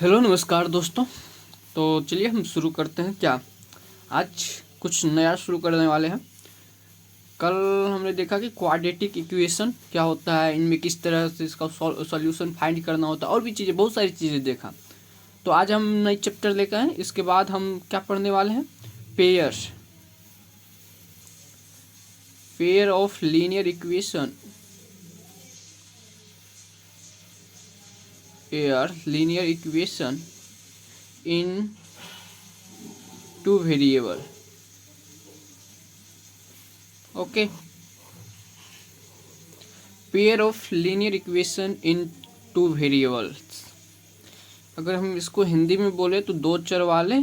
Hello नमस्कार दोस्तों। तो चलिए हम शुरू करते हैं। क्या आज कुछ नया शुरू करने वाले हैं। कल हमने देखा कि क्वाड्रेटिक इक्वेशन क्या होता है, इनमें किस तरह से इसका सॉल्यूशन फाइंड करना होता है और भी चीज़ें, बहुत सारी चीज़ें देखा। तो आज हम नई चैप्टर लेकर आए। इसके बाद हम क्या पढ़ने वाले हैं, pair of linear equation, linear equation in two variable. Okay, pair of linear equation in two variables. अगर हम इसको हिंदी में बोले तो दो चर वाले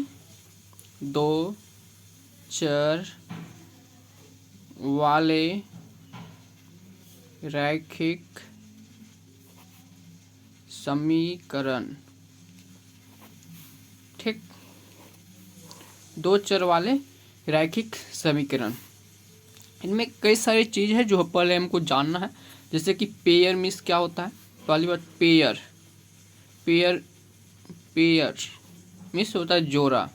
रैखिक समीकरण। ठीक, दो चर वाले रैखिक समीकरण। इनमें कई सारी चीज़ है जो पहले हमको जानना है। जैसे कि पेयर मीन्स क्या होता है। पहली बात, पेयर पेयर पेयर मीन्स होता है जोड़ा।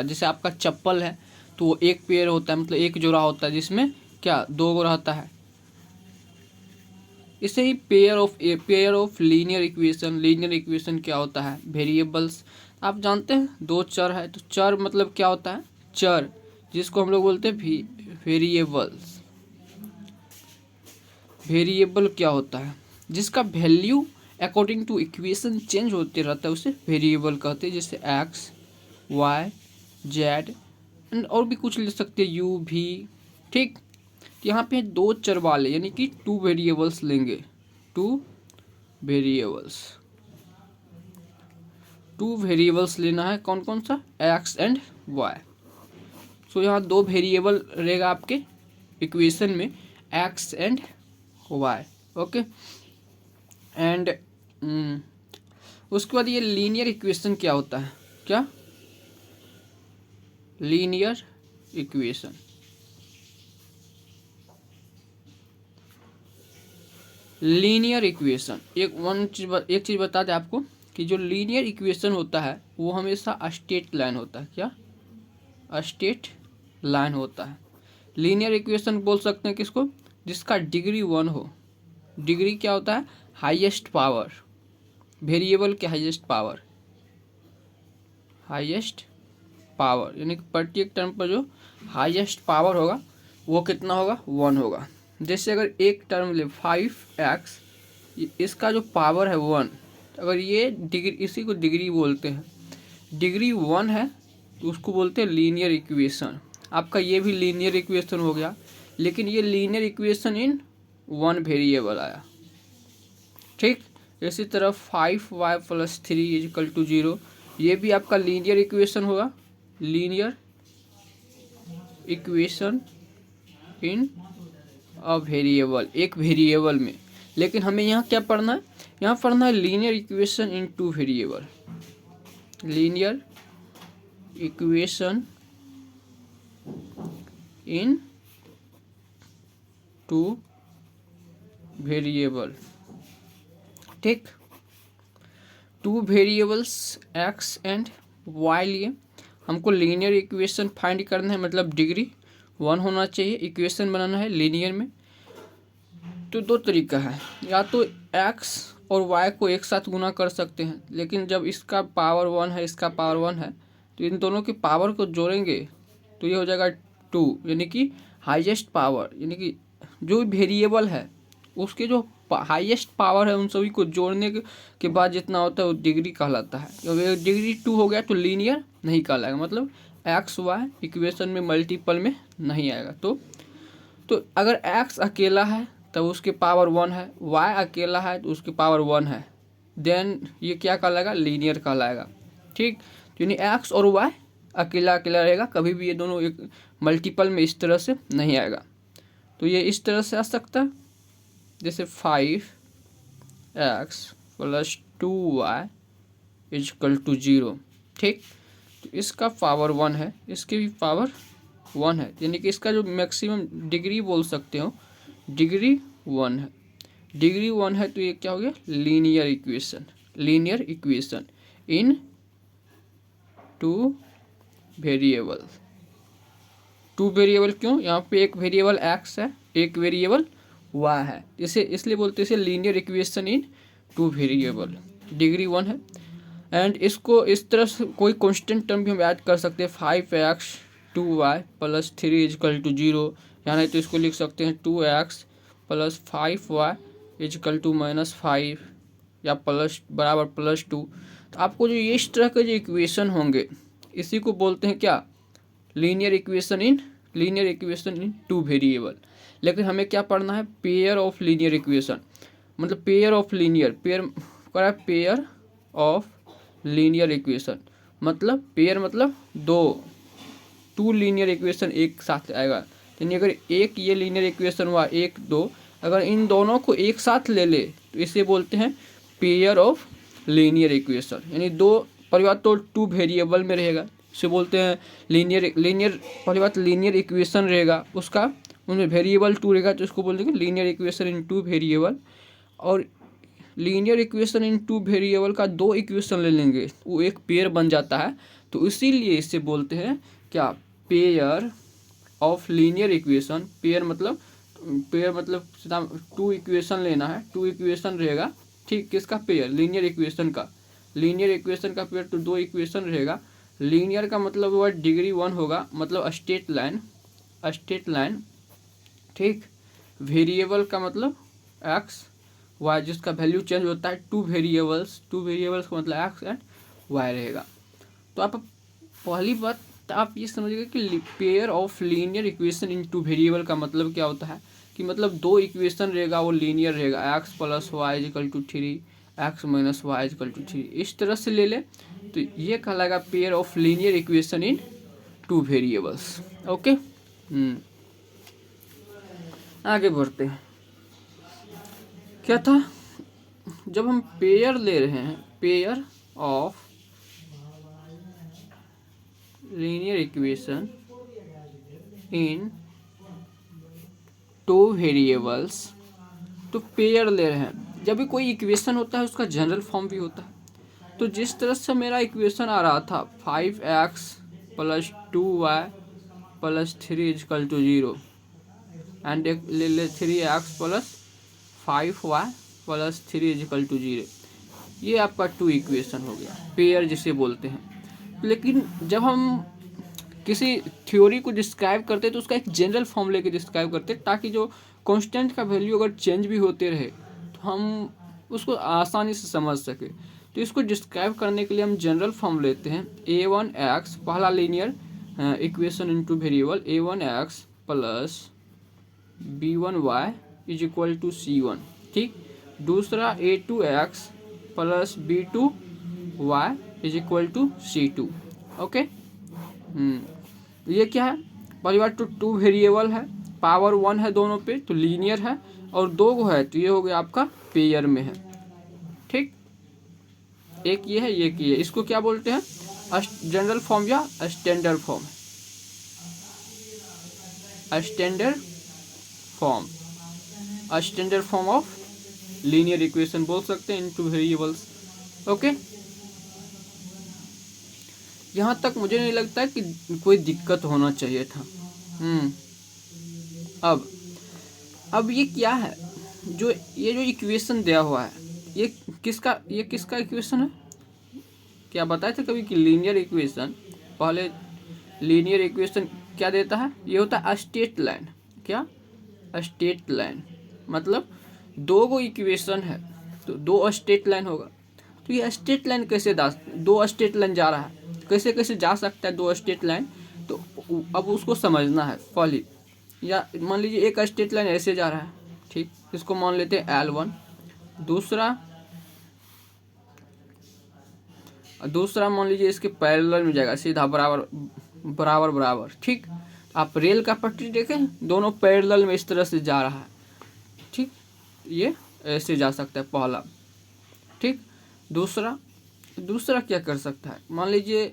जैसे आपका चप्पल है तो वो एक पेयर होता है, मतलब एक जोड़ा होता है, जिसमें क्या दो गो रहता है। इसे ही पेयर ऑफ लीनियर इक्वेशन क्या होता है, वेरिएबल्स। आप जानते हैं दो चर है तो चर मतलब क्या होता है, चर, जिसको हम लोग बोलते हैं वेरिएबल्स। वेरिएबल क्या होता है, जिसका value according to equation change होते रहता है, उसे वेरिएबल कहते हैं। जैसे एक्स, वाई, जेड एंड और भी कुछ ले सकते हैं, यू भी। ठीक, यहाँ पे दो चर वाले यानी कि टू वेरिएबल्स लेंगे। टू वेरिएबल्स लेना है, कौन कौन सा, एक्स एंड वाई। सो यहाँ दो वेरिएबल रहेगा आपके इक्वेशन में, X and Y. Okay, and उसके बाद ये लीनियर इक्वेशन क्या होता है, क्या लीनियर इक्वेशन। एक चीज़ बता दें आपको कि जो लीनियर इक्वेशन होता है वो हमेशा स्ट्रेट लाइन होता है। क्या स्ट्रेट लाइन होता है। लीनियर इक्वेशन बोल सकते हैं किसको, जिसका डिग्री 1 हो। डिग्री क्या होता है, हाईएस्ट पावर, वेरिएबल के हाईएस्ट पावर यानी कि प्रत्येक टर्म पर जो हाईएस्ट पावर होगा वो कितना होगा, 1 होगा। जैसे अगर एक टर्म ले 5x, इसका जो पावर है 1, अगर ये डिग्री, इसी को डिग्री बोलते हैं, डिग्री 1 है तो उसको बोलते हैं लीनियर इक्वेशन। आपका ये भी लीनियर इक्वेशन हो गया, लेकिन ये लीनियर इक्वेशन इन 1 वेरिएबल आया। ठीक, इसी तरह 5y + 3 = 0, ये भी आपका लीनियर इक्वेशन होगा। Linear equation in a variable, एक वेरिएबल में। लेकिन हमें यहाँ क्या पढ़ना है, यहाँ पढ़ना है linear equation in two variable. Linear equation in two variable. ठीक, two variables X and Y लिए हमको लीनियर इक्वेशन फाइंड करना है, मतलब डिग्री 1 होना चाहिए। इक्वेशन बनाना है लीनियर में। तो दो तरीका है, या तो एक्स और वाई को एक साथ गुना कर सकते हैं, लेकिन जब इसका पावर 1 है, इसका पावर 1 है, तो इन दोनों की पावर को जोड़ेंगे तो ये हो जाएगा 2, यानी कि हाईएस्ट पावर, यानी कि जो वेरिएबल है उसके जो हाईएस्ट पावर है उन सभी को जोड़ने के बाद जितना होता है वो डिग्री कहलाता है। जब डिग्री 2 हो गया तो लीनियर नहीं कहलाएगा, मतलब एक्स वाई इक्वेशन में मल्टीपल में नहीं आएगा। तो अगर एक्स अकेला है तब उसके पावर 1 है, वाई अकेला है तो उसके पावर 1 है, देन ये क्या कहलाएगा, लीनियर कहलाएगा। ठीक, यानी एक्स और वाई अकेला अकेला रहेगा, कभी भी ये दोनों एक मल्टीपल में इस तरह से नहीं आएगा। तो ये इस तरह से आ सकता है, जैसे 5x + 2y = 0। ठीक, तो इसका पावर 1 है, इसकी भी पावर 1 है, यानी कि इसका जो मैक्सिमम डिग्री बोल सकते हो, डिग्री 1 है। डिग्री 1 है तो ये क्या हो गया, linear equation, linear equation in two variable. Two variable क्यों, यहाँ पे एक वेरिएबल एक्स है, एक वेरिएबल वाई है, इसे इसलिए बोलते हैं इसे linear equation in two variable. Degree 1 है। एंड इसको इस तरह से कोई कांस्टेंट टर्म भी हम ऐड कर सकते हैं, 5x 2y plus 3 is equal to 0, या नहीं तो इसको लिख सकते हैं 2x plus 5y is equal to -5 या प्लस बराबर +2। तो आपको जो ये इस तरह के जो इक्वेशन होंगे इसी को बोलते हैं क्या, linear equation in two variable. लेकिन हमें क्या पढ़ना है, पेयर ऑफ लीनियर इक्वेशन, मतलब pair of linear, pair of linear equation, मतलब पेयर मतलब दो, टू लीनियर इक्वेशन एक साथ आएगा। यानी अगर एक ये लीनियर इक्वेशन हुआ 1 2, अगर इन दोनों को एक साथ ले ले तो इसे बोलते हैं पेयर ऑफ लीनियर इक्वेशन। यानी दो परिवार तो टू वेरिएबल में रहेगा, इसे बोलते हैं लीनियर पहली बात लीनियर इक्वेशन रहेगा, उसका उनमें वेरिएबल टू रहेगा तो इसको बोलेंगे linear equation in two variable. और linear equation in two variable का दो इक्वेशन ले लेंगे वो एक पेयर बन जाता है, तो इसीलिए इसे बोलते हैं क्या, pair of linear equation. Pair मतलब टू इक्वेशन लेना है, टू इक्वेशन रहेगा, ठीक, किसका पेयर, लीनियर इक्वेशन का, लीनियर इक्वेशन का पेयर तो दो इक्वेशन रहेगा। लीनियर का मतलब हुआ डिग्री 1 होगा, मतलब स्ट्रेट लाइन, ठीक। वेरिएबल का मतलब एक्स वाई जिसका वैल्यू चेंज होता है, टू वेरिएबल्स का मतलब एक्स एंड वाई रहेगा। तो आप पहली बात आप ये समझिएगा कि pair of linear equation in two variable का मतलब क्या होता है, कि मतलब दो इक्वेशन रहेगा वो लीनियर रहेगा, X plus Y is equal to 3, X minus Y is equal to 3, इस तरह से ले ले तो ये कहलाएगा pair of linear equation in two variables. Okay, आगे बढ़ते हैं। क्या था, जब हम पेयर ले रहे हैं, pair of linear equation in two variables, तो पेयर ले रहे हैं, जब भी कोई इक्वेशन होता है उसका जनरल फॉर्म भी होता है। तो जिस तरह से मेरा इक्वेशन आ रहा था 5x plus 2y plus 3 is equal to 0, and एक ले ले 3x plus 5y plus 3 is equal to 0, ये आपका टू इक्वेशन हो गया, पेयर जिसे बोलते हैं। लेकिन जब हम किसी थ्योरी को डिस्क्राइब करते हैं तो उसका एक जनरल फॉर्म लेके डिस्क्राइब करते हैं, ताकि जो कांस्टेंट का वैल्यू अगर चेंज भी होते रहे तो हम उसको आसानी से समझ सके। तो इसको डिस्क्राइब करने के लिए हम जनरल फॉर्म लेते हैं, a1x पहला linear equation in two variable, a1x plus b1y is equal to c1, ठीक। दूसरा a2x plus b2y is equal to c2। Okay, ये क्या है, परिवार तो टू वेरिएबल है, पावर 1 है दोनों पे तो लीनियर है, और दो को है तो ये हो गया आपका पेयर में है, ठीक। एक ये है, एक ये, इसको क्या बोलते हैं, जनरल फॉर्म या standard form, standard form of linear equation बोल सकते हैं इन टू वेरिएबल्स। ओके, यहाँ तक मुझे नहीं लगता कि कोई दिक्कत होना चाहिए था। अब ये क्या है, जो ये जो इक्वेशन दिया हुआ है ये किसका इक्वेशन है, क्या बताए थे कभी कि लीनियर इक्वेशन, पहले लीनियर इक्वेशन क्या देता है, ये होता है स्ट्रेट लाइन। क्या, स्ट्रेट लाइन मतलब दो गो इक्वेशन है तो दो स्ट्रेट लाइन होगा। तो ये स्ट्रेट लाइन कैसे दो स्ट्रेट लाइन जा रहा है, कैसे जा सकता है दो स्ट्रेट लाइन, तो अब उसको समझना है पहले। या मान लीजिए एक स्ट्रेट लाइन ऐसे जा रहा है, ठीक, इसको मान लेते हैं L1, दूसरा मान लीजिए इसके पैरेलल में जाएगा सीधा बराबर, ठीक। आप रेल का पटरी देखें, दोनों पैरेलल में इस तरह से जा रहा है, ठीक, ये ऐसे जा सकता है पहला, ठीक। दूसरा क्या कर सकता है, मान लीजिए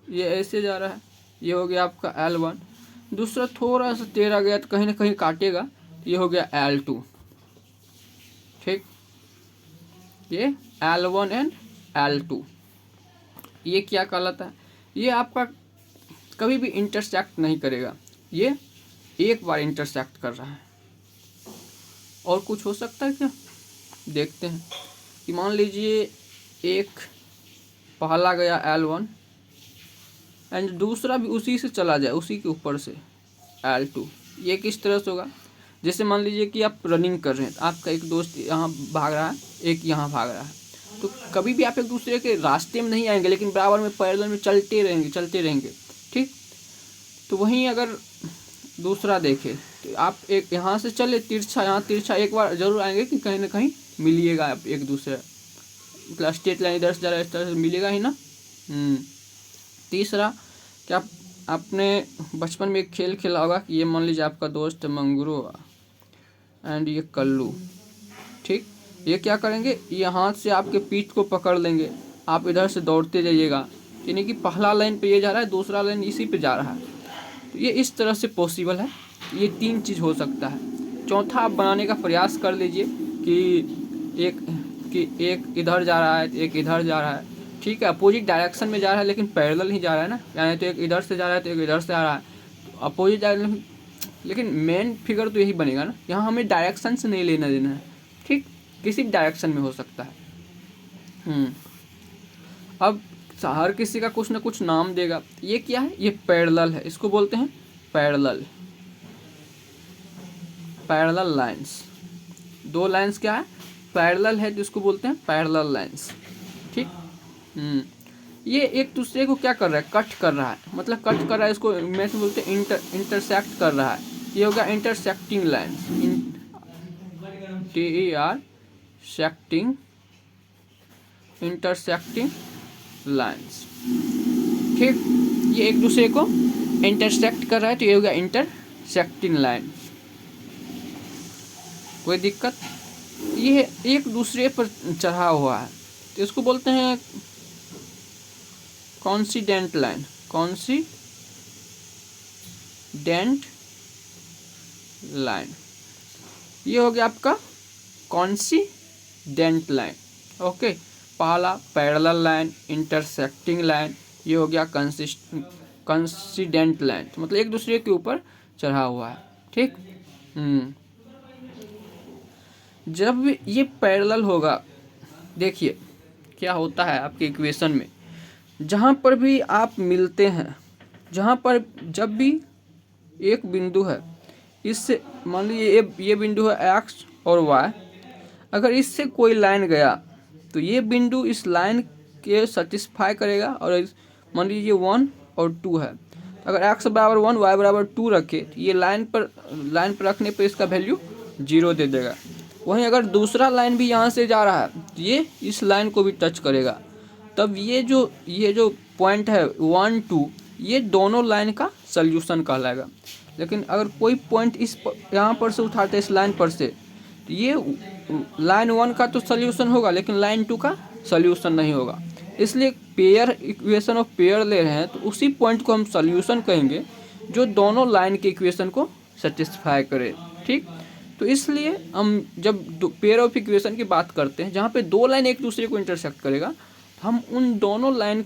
ये ऐसे जा रहा है, ये हो गया आपका L1, दूसरा थोड़ा सा टेढ़ा गया तो कहीं ना कहीं काटेगा, ये हो गया L2, ठीक, ये L1 एंड L2 ये क्या कहलाता है, ये आपका कभी भी इंटरसेक्ट नहीं करेगा, ये एक बार इंटरसेक्ट कर रहा है। और कुछ हो सकता है क्या, देखते हैं कि मान लीजिए एक पहला गया L1 एंड दूसरा भी उसी से चला जाए, उसी के ऊपर से L2, ये किस तरह से होगा। जैसे मान लीजिए कि आप रनिंग कर रहे हैं, आपका एक दोस्त यहाँ भाग रहा है, एक यहाँ भाग रहा है, तो कभी भी आप एक दूसरे के रास्ते में नहीं आएंगे, लेकिन बराबर में पैरेलल में चलते रहेंगे। ठीक, तो वहीं अगर दूसरा देखे तो आप एक यहाँ से चले तिरछा, यहाँ तिरछा, एक बार जरूर आएंगे कि कहीं ना कहीं मिलिएगा आप एक दूसरे, मतलब स्ट्रेट लाइन इधर से जा रहा है, इस तरह से मिलेगा ही ना। तीसरा, क्या आपने बचपन में एक खेल खेला होगा कि ये मान लीजिए आपका दोस्त मंगरू एंड ये कल्लू। ठीक, ये क्या करेंगे, ये हाथ से आपके पीठ को पकड़ लेंगे, आप इधर से दौड़ते जाइएगा, यानी कि पहला लाइन पे ये जा रहा है, दूसरा लाइन इसी पे जा रहा है। तो ये इस तरह से पॉसिबल है, ये 3 चीज़ हो सकता है। चौथा आप बनाने का प्रयास कर लीजिए कि एक इधर जा रहा है, एक इधर जा रहा है। ठीक है, अपोजिट डायरेक्शन में जा रहा है लेकिन पैरेलल ही जा रहा है ना, यानी तो एक इधर से जा रहा है तो एक इधर से आ रहा है, तो अपोजिट डायरेक्शन। लेकिन मेन फिगर तो यही बनेगा ना, यहाँ हमें डायरेक्शन से नहीं लेना देना है। ठीक, किसी भी डायरेक्शन में हो सकता है। अब हर किसी का कुछ ना कुछ नाम देगा। ये क्या है, ये पैरेलल है, इसको बोलते हैं पैरेलल लाइंस। 2 लाइंस क्या है, पैरेलल है, जिसको बोलते हैं पैरेलल लाइंस। ठीक, ये एक दूसरे को क्या कर रहा है, कट कर रहा है, मतलब कट कर रहा है, इसको मैथ में बोलते हैं इंटरसेक्ट कर रहा है। ये हो गया इंटरसेक्टिंग लाइन, इंटरसेक्टिंग लाइंस। ठीक, ये एक दूसरे को इंटरसेक्ट कर रहा है, तो ये हो गया इंटरसेक्टिंग लाइन। कोई दिक्कत, ये एक दूसरे पर चढ़ा हुआ है, तो इसको बोलते हैं कॉन्सिडेंट लाइन। ये हो गया आपका कॉन्सिडेंट लाइन। ओके, पहला पैरेलल लाइन, इंटरसेक्टिंग लाइन, ये हो गया कॉन्सिडेंट लाइन, तो मतलब एक दूसरे के ऊपर चढ़ा हुआ है। ठीक, जब ये पैरेलल होगा, देखिए क्या होता है आपके इक्वेशन में, जहाँ पर भी आप मिलते हैं, जहाँ पर जब भी एक बिंदु है, इससे मान लीजिए ये बिंदु है x और y, अगर इससे कोई लाइन गया तो ये बिंदु इस लाइन के सेटिस्फाई करेगा। और मान लीजिए 1 और 2 है, अगर x बराबर 1 y बराबर 2 रखे तो ये लाइन पर रखने पर इसका वैल्यू 0 दे देगा। वहीं अगर दूसरा लाइन भी यहाँ से जा रहा है तो ये इस लाइन को भी टच करेगा, तब ये जो पॉइंट है 1 2, ये दोनों लाइन का सल्यूशन कहलाएगा। लेकिन अगर कोई पॉइंट यहाँ पर से उठाते इस लाइन पर से, तो ये लाइन 1 का तो सल्यूशन होगा, लेकिन लाइन 2 का सल्यूशन नहीं होगा। इसलिए पेयर इक्वेशन ऑफ पेयर ले रहे हैं, तो उसी पॉइंट को हम सल्यूशन कहेंगे जो दोनों लाइन के इक्वेशन को सेटिस्फाई करे। ठीक, तो इसलिए हम जब पेयर ऑफ इक्वेशन की बात करते हैं, जहाँ पे 2 लाइन एक दूसरे को इंटरसेक्ट करेगा, हम उन दोनों लाइन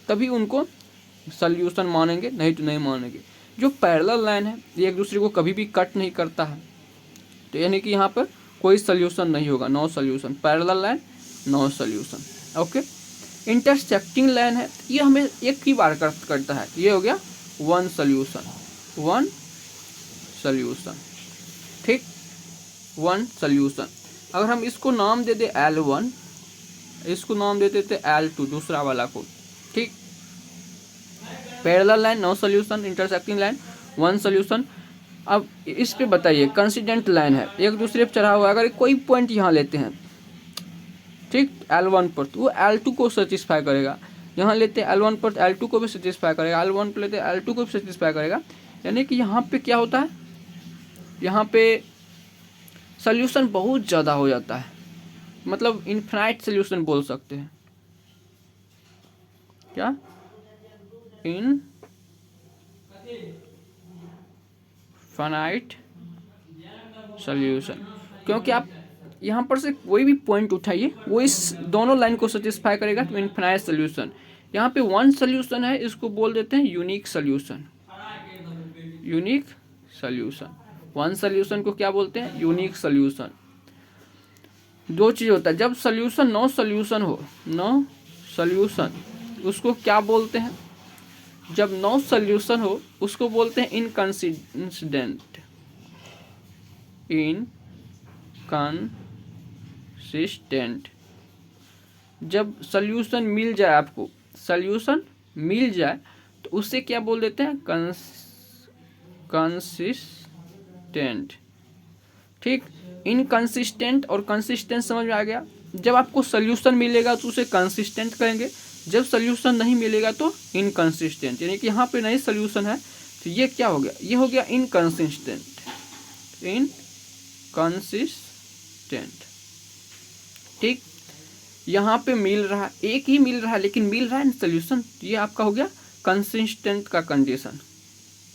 तभी उनको सल्यूशन मानेंगे, नहीं तो नहीं मानेंगे। जो पैरेलल लाइन है, ये एक दूसरे को कभी भी कट नहीं करता है, तो यानी कि यहाँ पर कोई सल्यूशन नहीं होगा, no solution. Parallel line no solution. Okay, intersecting line है, ये हमें एक ही बार करता है, ये हो गया 1 सल्यूशन। ठीक, 1 सल्यूशन। अगर हम इसको नाम दे दे L1, इसको नाम दे देते L2, दूसरा वाला को। ठीक, parallel line no solution, intersecting line 1 solution. अब इस पे बताइए, कंसिडेंट लाइन है, एक दूसरे पर चढ़ा हुआ है, अगर कोई पॉइंट यहाँ लेते हैं, ठीक, L1 पर, तो वो L2 को सेटिस्फाई करेगा। यहाँ लेते हैं L1 पर, L2 को भी सेटिस्फाई करेगा, L1 पर लेते हैं L2 को भी सेटिस्फाई करेगा। यानी कि यहाँ पे क्या होता है, यहाँ पे सल्यूशन बहुत ज़्यादा हो जाता है, मतलब इनफिनाइट सल्यूशन बोल सकते हैं। क्या, इनफिनाइट सल्यूशन, क्योंकि आप यहाँ पर से कोई भी पॉइंट उठाइए वो इस दोनों लाइन को सेटिस्फाई करेगा तो इनफिनाइट सोल्यूशन। यहाँ पे वन सोल्यूशन है, इसको बोल देते हैं unique solution. Unique solution, one solution को क्या बोलते हैं? Unique solution. दो चीज होता है, जब सोल्यूशन नो सोल्यूशन हो, नो सोल्यूशन उसको क्या बोलते हैं? जब नो सोल्यूशन हो उसको बोलते हैं इनकंसिस्टेंट। इनकंसिस्टेंट। जब सोल्यूशन मिल जाए, आपको सोल्यूशन मिल जाए तो उससे क्या बोल देते हैं? कंसिस्टेंट। ठीक, इनकंसिस्टेंट और कंसिस्टेंट समझ में आ गया। जब आपको सोल्यूशन मिलेगा तो उसे कंसिस्टेंट कहेंगे, जब सोल्यूशन नहीं मिलेगा तो इनकंसिस्टेंट। यानी कि यहाँ पे नहीं सोल्यूशन है तो ये क्या हो गया? ये हो गया इनकंसिस्टेंट। इनकंसिस्टेंट। ठीक, यहाँ पे मिल रहा, एक ही मिल रहा है लेकिन मिल रहा है सोल्यूशन, ये आपका हो गया कंसिस्टेंट का कंडीशन।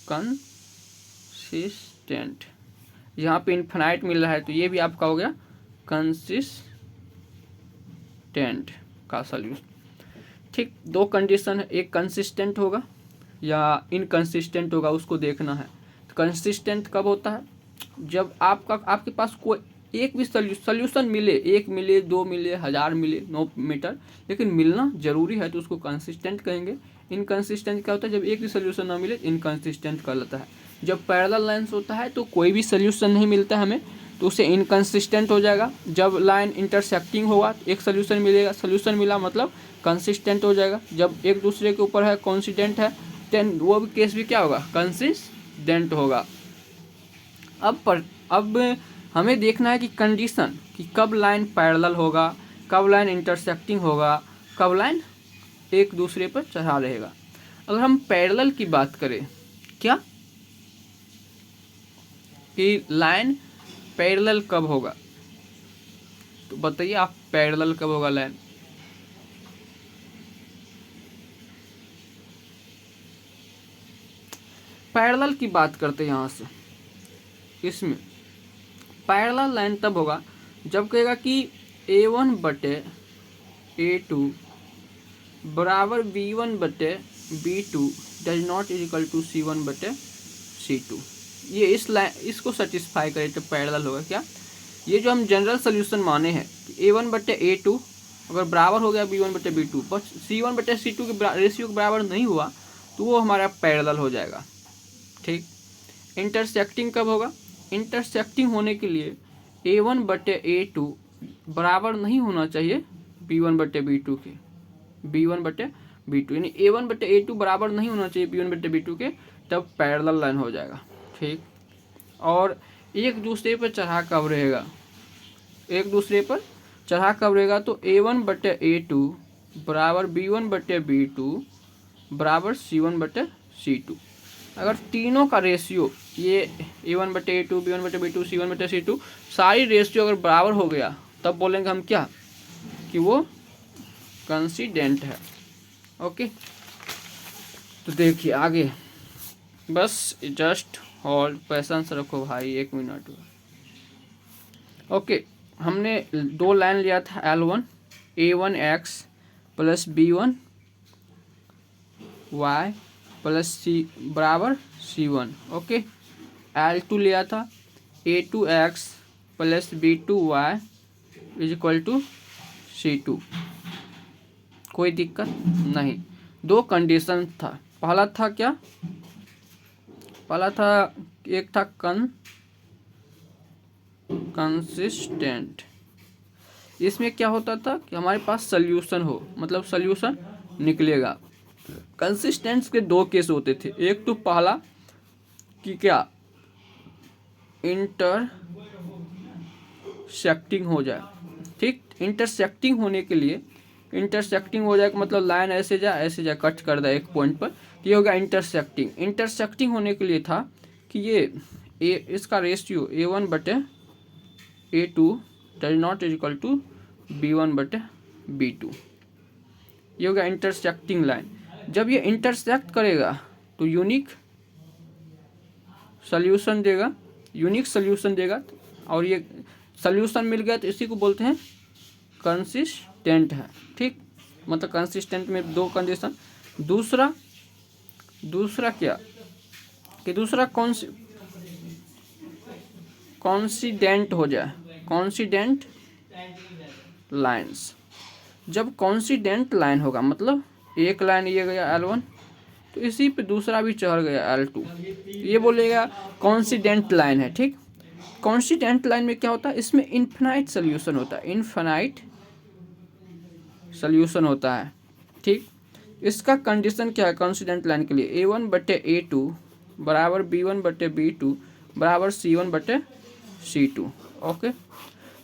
कंसिस्टेंट। यहाँ पे इनफिनाइट मिल रहा है तो ये भी आपका हो गया कंसिस्टेंट का सोल्यूशन। ठीक, दो कंडीशन है, एक कंसिस्टेंट होगा या इनकंसिस्टेंट होगा, उसको देखना है। तो कंसिस्टेंट कब होता है? जब आपके पास कोई एक भी सोल्यूशन मिले, एक मिले, दो मिले, 1000 मिले, नो मैटर, लेकिन मिलना जरूरी है तो उसको कंसिस्टेंट कहेंगे। इनकंसिस्टेंट क्या होता है? जब एक भी सोल्यूशन ना मिले, इनकंसिस्टेंट कहलाता है। जब पैरेलल लाइन्स होता है तो कोई भी सोल्यूशन नहीं मिलता हमें तो उसे इनकंसिस्टेंट हो जाएगा। जब लाइन इंटरसेक्टिंग होगा, एक सोल्यूशन मिलेगा, सोल्यूशन मिला मतलब कंसिस्टेंट हो जाएगा। जब एक दूसरे के ऊपर है, कॉन्सिडेंट है, देन वो भी केस भी क्या होगा? कंसिस्टेंट होगा। अब हमें देखना है कि कंडीशन, कि कब लाइन पैरेलल होगा, कब लाइन इंटरसेक्टिंग होगा, कब लाइन एक दूसरे पर चढ़ा रहेगा। अगर हम पैरेलल की बात करें, क्या कि लाइन पैरेलल कब होगा, तो बताइए आप, पैरेलल कब होगा लाइन? पैरेलल की बात करते हैं यहाँ से। इसमें पैरेलल लाइन तब होगा जब कहेगा कि A1 बटे A2 बराबर B1 बटे B2 does not equal to C1 बटे C2। ये इस लाइन, इसको सेटिस्फाई करे तो पैरेलल होगा। क्या? ये जो हम जनरल सोल्यूशन माने हैं कि A1 बटे A2 अगर बराबर हो गया B1 बटे B2, बस C1 बटे C2 के रेशियो के बराबर नहीं हुआ तो वो हमारा पैरेलल हो जाएगा। ठीक, इंटरसेक्टिंग कब होगा? इंटरसेक्टिंग होने के लिए A1 बटे A2 बराबर नहीं होना चाहिए B1 बटे B2 के। B1 बटे B2 यानी A1 बटे A2 बराबर नहीं होना चाहिए B1 बटे B2 के, तब पैरेलल लाइन हो जाएगा। ठीक, और एक दूसरे पर चढ़ा कब रहेगा? एक दूसरे पर चढ़ा कब रहेगा? तो A1 बटे A2 बराबर B1 बटे B2 बराबर C1 बटे C2। अगर तीनों का रेशियो, ये A1 बटे A2, B1 बटे B2, C1 बटे C2, सारी रेशियो अगर बराबर हो गया तब बोलेंगे हम क्या? कि वो कंसिस्टेंट है। ओके, तो देखिए आगे, बस जस्ट होल्ड, पेशेंस रखो भाई, 1 मिनट। ओके, हमने दो लाइन लिया था L1, A1x plus B1 y plus C बराबर C1। ओके, L2 लिया था A2x plus B2y is equal to C2। कोई दिक्कत नहीं। दो कंडीशन था, पहला था क्या? पहला था, एक था कंसिस्टेंट। इसमें क्या होता था कि हमारे पास सोल्यूशन हो, मतलब सोल्यूशन निकलेगा। कंसिस्टेंट के दो केस होते थे, एक तो पहला कि क्या इंटरसेक्टिंग हो जाए। ठीक, इंटरसेक्टिंग होने के लिए, इंटरसेक्टिंग हो जाए मतलब लाइन ऐसे जा कट कर दे एक पॉइंट पर, ये हो गया इंटरसेक्टिंग। इंटरसेक्टिंग होने के लिए था कि ये इसका रेशियो A1 बटे A2 does not equal to B1 बटे B2। ये हो गया इंटरसेक्टिंग लाइन। जब ये इंटरसेक्ट करेगा तो यूनिक सोल्यूशन देगा, यूनिक सोल्यूशन देगा। और ये सल्यूशन मिल गया तो इसी को बोलते हैं कंसिस्टेंट है, ठीक। मतलब कंसिस्टेंट में दो कंडीशन। दूसरा क्या कि दूसरा कॉन्सिडेंट हो जाए, कॉन्सिडेंट लाइन्स। जब कॉन्सिडेंट लाइन होगा मतलब एक लाइन ये गया L1 तो इसी पे दूसरा भी चढ़ गया L2, ये बोलेगा कॉन्सिडेंट लाइन है, ठीक। कॉन्सिडेंट लाइन में क्या होता है, इसमें इन्फिनाइट सोल्यूशन होता है, इन्फिनाइट सोल्यूशन होता है, ठीक। इसका कंडीशन क्या है कॉन्सिडेंट लाइन के लिए, A1/A2 बराबर B1/B2 बराबर C1/C2। ओके,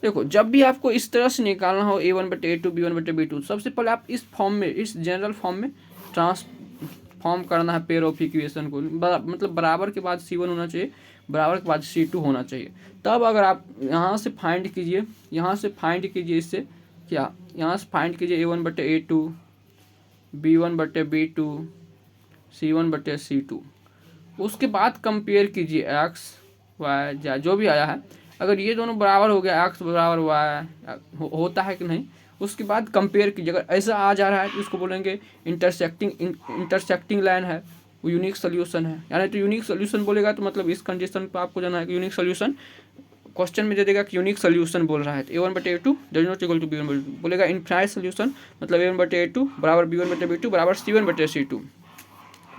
देखो जब भी आपको इस तरह से निकालना हो A1/A2 B1/B2, सबसे पहले आप इस फॉर्म में, इस जनरल फॉर्म में ट्रांसफॉर्म करना है पेयर ऑफ इक्वेशन को। मतलब बराबर के बाद C1 होना चाहिए, बराबर के बाद C2 होना चाहिए। तब अगर आप यहाँ से फाइंड कीजिए, इससे क्या, यहाँ से फाइंड कीजिए A1/A2 B1/B2 C1/C2, उसके बाद कंपेयर कीजिए एक्स वाई या जो भी आया है। अगर ये दोनों बराबर हो गया, एक्स बराबर वाई होता है कि नहीं, उसके बाद कंपेयर कीजिए। अगर ऐसा आ जा रहा है तो इसको बोलेंगे इंटरसेक्टिंग लाइन है, वो यूनिक सोल्यूशन है। यानी तो यूनिक सोल्यूशन बोलेगा तो मतलब इस कंडीशन पर आपको जाना है कि यूनिक सोल्यूशन, क्वेश्चन में दे देगा कि यूनिक सोल्यूशन बोल रहा है तो A1/A2 does not equal to B1/B2 बोलेगा इनफाइनाइट सोल्यूशन, मतलब A1/A2 बराबर B1/B2 बराबर C1/C2।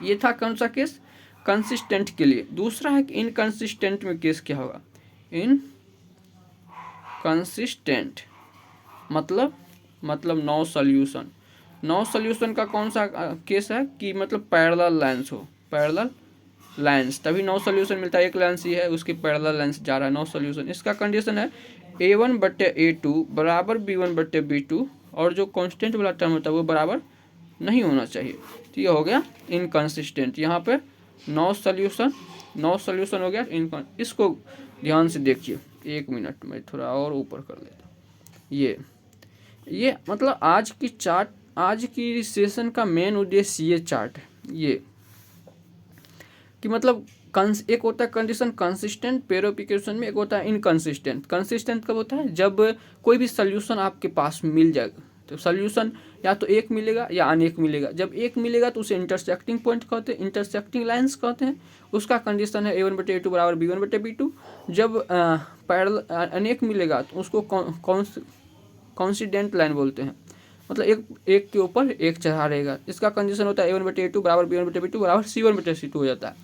ये था कौन सा केस, कंसिस्टेंट के लिए। दूसरा है कि इनकंसिस्टेंट में केस क्या होगा, इनकंसिस्टेंट मतलब नो सोल्यूशन। नो सोल्यूशन का कौन सा केस है कि मतलब पैरेलल लाइंस हो, पैरेलल लाइंस, तभी नो सोल्यूशन मिलता है। एक लाइंस ये है, उसकी पैरेलल लाइंस जा रहा है, नो सोल्यूशन। इसका कंडीशन है A1/A2 बराबर B1/B2 और जो कांस्टेंट वाला टर्म होता है वो बराबर नहीं होना चाहिए, तो ये हो गया इनकंसिस्टेंट। यहाँ पे नो सोल्यूशन हो गया इसको ध्यान से देखिए। एक मिनट में थोड़ा और ऊपर कर लेता हूँ। ये मतलब आज की सेशन का मेन उद्देश्य ये चार्ट है, ये कि मतलब एक होता है condition consistent pair of equation में, एक होता है इनकंसिस्टेंट। कंसिस्टेंट कब होता है, जब कोई भी सोल्यूशन आपके पास मिल जाएगा, तो सोल्यूशन या तो एक मिलेगा या अनेक मिलेगा। जब एक मिलेगा तो उसे इंटरसेक्टिंग पॉइंट कहते हैं, इंटरसेक्टिंग लाइंस कहते हैं। उसका कंडीशन है A1/A2 बराबर B1/B2। जब पैरेलल अनेक मिलेगा तो उसको कॉन्सिडेंट लाइन बोलते हैं, मतलब एक के ऊपर एक चढ़ा रहेगा। इसका कंडीशन होता है A1/A2 बराबर B1/B2 बराबर C1/C2 हो जाता है।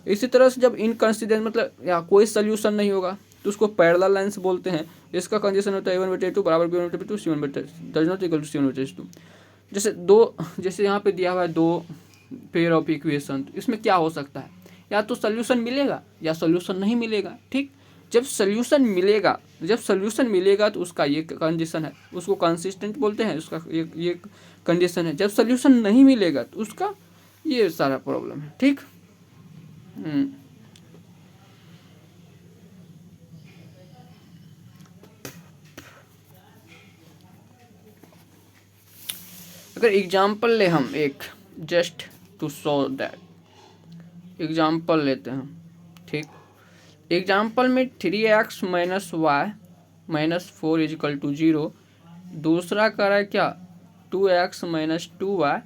इसी तरह से जब इनकंसिस्टेंट मतलब या कोई सोल्यूशन नहीं होगा तो उसको पैरेलल लाइंस बोलते हैं। इसका कंडीशन होता है A1/A2 बराबर B1/B2 C1/C2 does not equal to C1/C2। जैसे यहाँ पे दिया हुआ है दो पेयर ऑफ इक्वेशन, तो इसमें क्या हो सकता है, या तो सोल्यूशन मिलेगा या सोल्यूशन नहीं मिलेगा, ठीक। जब सोल्यूशन मिलेगा तो उसका ये कंडीशन है, उसको कंसिस्टेंट बोलते हैं, उसका ये कंडीशन है। जब सोल्यूशन नहीं मिलेगा तो उसका ये सारा प्रॉब्लम है, ठीक। अगर एग्जाम्पल ले हम एक, just to show that example लेते हैं, ठीक। एग्जाम्पल में 3x - y - 4 = 0। दूसरा कर रहा है क्या, 2x - 2y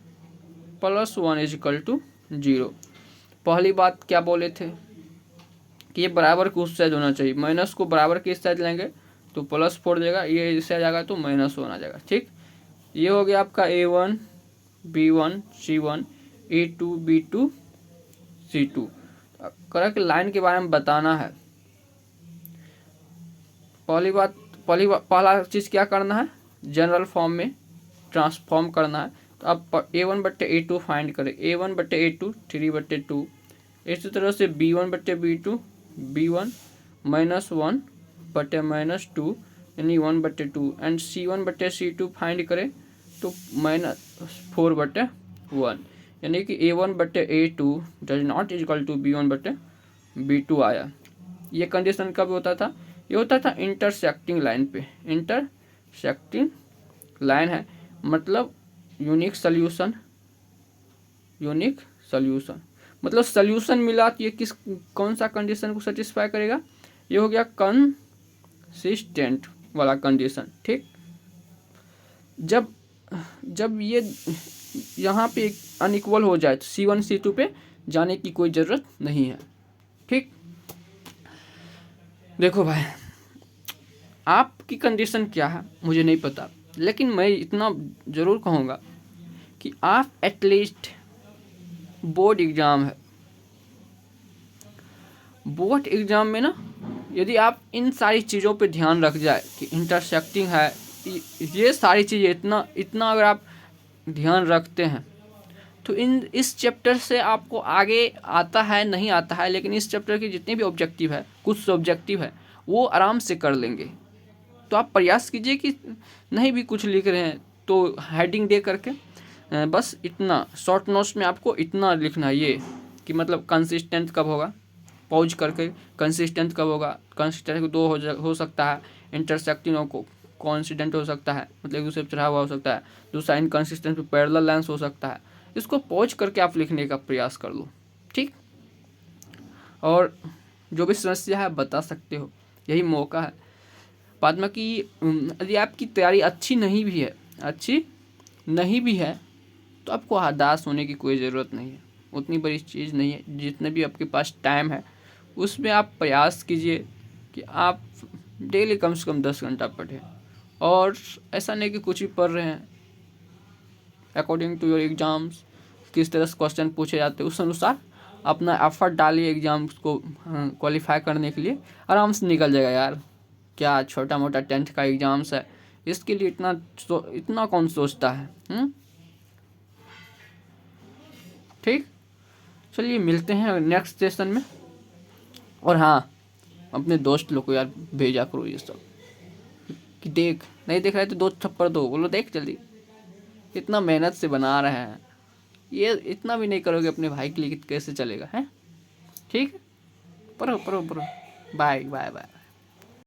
+ 1 = 0। पहली बात क्या बोले थे कि ये बराबर के उस साइड होना चाहिए, माइनस को बराबर के इस साइड लेंगे तो +4 देगा, ये इस साइड जाएगा तो -1 आ जाएगा, ठीक। ये हो गया आपका A1 B1 C1 A2 B2 C2। करा कि लाइन के बारे में बताना है। पहला चीज़ क्या करना है, जनरल फॉर्म में ट्रांसफॉर्म करना है। तो अब A1/A2 फाइंड करें, A1/A2 3/2। इसी तरह से B1/B2 B1 -1/-2 यानी 1/2 एंड C1/C2 फाइंड करें तो -4/1 यानी कि A1/A2 does not equal to B1/B2 आया। ये कंडीशन कब होता था, ये होता था इंटरसेक्टिंग लाइन पे। इंटरसेक्टिंग लाइन है मतलब यूनिक सोल्यूशन मतलब सोल्यूशन मिला तो ये कौन सा कंडीशन को सेटिस्फाई करेगा, ये हो गया कंसिस्टेंट वाला कंडीशन। ठीक, जब जब ये यहाँ पे अनइक्वल हो जाए तो C1 C2 पे जाने की कोई ज़रूरत नहीं है। ठीक, देखो भाई, आपकी कंडीशन क्या है मुझे नहीं पता, लेकिन मैं इतना ज़रूर कहूँगा कि आप एटलीस्ट बोर्ड एग्ज़ाम है, बोर्ड एग्ज़ाम में ना यदि आप इन सारी चीज़ों पे ध्यान रख जाए कि इंटरसेक्टिंग है, ये सारी चीज़ें इतना अगर आप ध्यान रखते हैं तो इस चैप्टर से आपको आगे आता है नहीं आता है, लेकिन इस चैप्टर के जितने भी ऑब्जेक्टिव है, कुछ ऑब्जेक्टिव है, वो आराम से कर लेंगे। तो आप प्रयास कीजिए कि नहीं भी कुछ लिख रहे हैं तो हेडिंग दे करके बस इतना शॉर्ट नोट्स में आपको इतना लिखना है, ये कि मतलब कंसिस्टेंट कब होगा, पॉज करके कंसिस्टेंट कब होगा, कंसिस्टेंट दो हो सकता है, इंटरसेक्टिंग को कोइंसिडेंट हो सकता है, मतलब एक दूसरे पे चढ़ा हुआ हो सकता है, दूसरा इनकंसिस्टेंट पे पैरेलल लाइंस हो सकता है। इसको पॉज करके आप लिखने का प्रयास कर लो। ठीक, और जो भी समस्या है बता सकते हो, यही मौका है। बाद में कि यदि आपकी तैयारी अच्छी नहीं भी है तो आपको हताश होने की कोई ज़रूरत नहीं है, उतनी बड़ी चीज़ नहीं है। जितने भी आपके पास टाइम है उसमें आप प्रयास कीजिए कि आप डेली कम से कम 10 घंटा पढ़ें, और ऐसा नहीं कि कुछ ही पढ़ रहे हैं, अकॉर्डिंग टू योर एग्ज़ाम्स किस तरह से क्वेश्चन पूछे जाते हैं उस अनुसार अपना एफर्ट डालिए एग्ज़ाम्स को क्वालिफाई करने के लिए, आराम से निकल जाएगा यार। क्या छोटा मोटा 10th का एग्ज़ाम्स है, इसके लिए इतना कौन सोचता है। ठीक, चलिए मिलते हैं नेक्स्ट सेशन में। और हाँ, अपने दोस्त लोग को यार भेजा करो ये सब कि देख, नहीं देख रहे तो 2 थप्पड़ दो, बोलो देख जल्दी, इतना मेहनत से बना रहे हैं, ये इतना भी नहीं करोगे अपने भाई के लिए कैसे चलेगा है। ठीक है, पढ़ो पढ़ो पढ़ो, बाय बाय बाय।